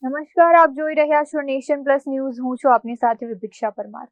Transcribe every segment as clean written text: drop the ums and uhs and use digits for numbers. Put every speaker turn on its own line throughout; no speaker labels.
નમસ્કાર, આપ જોઈ રહ્યા છો નેશન પ્લસ ન્યૂઝ. હું છું આપની સાથે વિભિક્ષા પરમાર.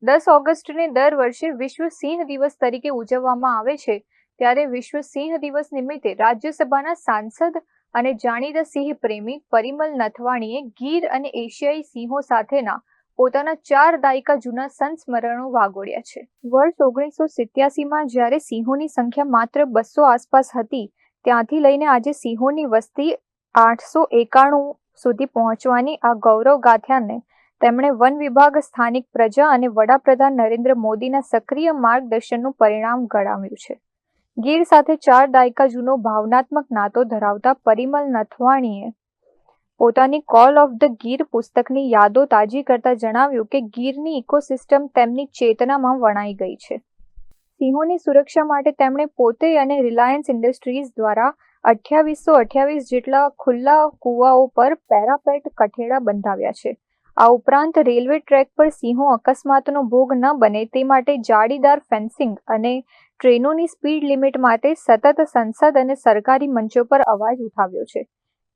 10 ઓગસ્ટને દર વર્ષે વિશ્વ સિંહ દિવસ તરીકે ઉજવવામાં આવે છે. ત્યારે વિશ્વ સિંહ દિવસ નિમિત્તે રાજ્યસભાના સાંસદ અને જાણીતા સિંહ પ્રેમી પરિમલ નથવાણીએ ગીર અને એશિયાઈ સિંહો સાથેના પોતાના 4 દાયકા જૂના સંસ્મરણો વાગોળ્યા છે. વર્ષ 1987માં જ્યારે સિંહોની સંખ્યા માત્ર 200 આસપાસ હતી, ત્યાંથી લઈને આજે સિંહોની વસ્તી 891 સુધી પહોંચવાની આ ગૌરવ ગાથાને તેમણે વન વિભાગ, સ્થાનિક પ્રજા અને વડાપ્રધાન નરેન્દ્ર મોદીના સક્રિય માર્ગદર્શનનું પરિણામ ગણાવ્યું છે. ગીર સાથે 4 દાયકા જૂનો ભાવનાત્મક નાતો ધરાવતા પરિમલ નથવાણીએ પોતાની કોલ ઓફ ધ ગીર પુસ્તકની યાદો તાજી કરતા જણાવ્યું કે ગીરની ઇકોસિસ્ટમ તેમની ચેતનામાં વણાઈ ગઈ છે. સિંહોની સુરક્ષા માટે તેમણે પોતે અને રિલાયન્સ ઇન્ડસ્ટ્રીઝ દ્વારા 2828 જેટલા ખુલ્લા કૂવાઓ પર પેરાપેટ કઠેડા બંધાવ્યા છે. આ ઉપરાંત રેલવે ટ્રેક પર સિંહો અકસ્માતનો ભોગ ન બને તે માટે જાળીદાર ફેન્સિંગ અને ટ્રેનોની સ્પીડ લિમિટ માટે સતત સંસદ અને સરકારી મંચો પર અવાજ ઉઠાવ્યો છે.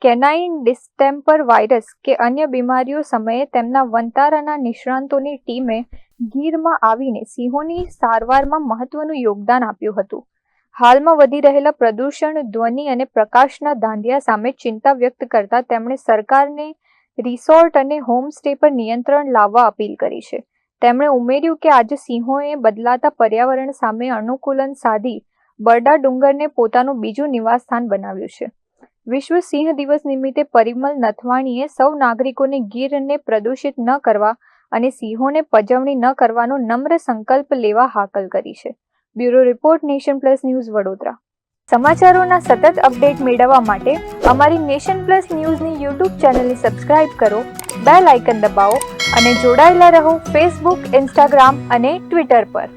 કેનાઇન ડિસ્ટેમ્પર વાયરસ કે અન્ય બીમારીઓ સમયે તેમના વનતારાના નિષ્ણાંતોની ટીમે ગીરમાં આવીને સિંહોની સારવારમાં મહત્વનું યોગદાન આપ્યું હતું. હાલમાં વધી રહેલા પ્રદૂષણ, ધ્વનિ અને પ્રકાશના ધાંધિયા સામે ચિંતા વ્યક્ત કરતા તેમણે સરકારને રિસોર્ટ અને હોમસ્ટે પર નિયંત્રણ લાવવા અપીલ કરી છે. તેમણે ઉમેર્યું કે આજે સિંહોએ બદલાતા પર્યાવરણ સામે અનુકૂલન સાધી બરડા ડુંગરને પોતાનું બીજું નિવાસસ્થાન બનાવ્યું છે. વિશ્વ સિંહ દિવસ નિમિત્તે પરિમલ નથવાણીએ સૌ નાગરિકોને ગીરને પ્રદૂષિત ન કરવા અને સિંહોને પજવણી ન કરવાનો નમ્ર સંકલ્પ લેવા હાકલ કરી છે. Bureau report, nation plus news, Vadodara. સમાચારોના સતત અપડેટ મેળવવા માટે અમારી નેશન પ્લસ ન્યૂઝની યુટ્યુબ ચેનલને સબસ્ક્રાઇબ કરો, બેલ આઇકન દબાવો અને જોડાયેલા રહો ફેસબુક, ઇન્સ્ટાગ્રામ અને ટ્વિટર પર.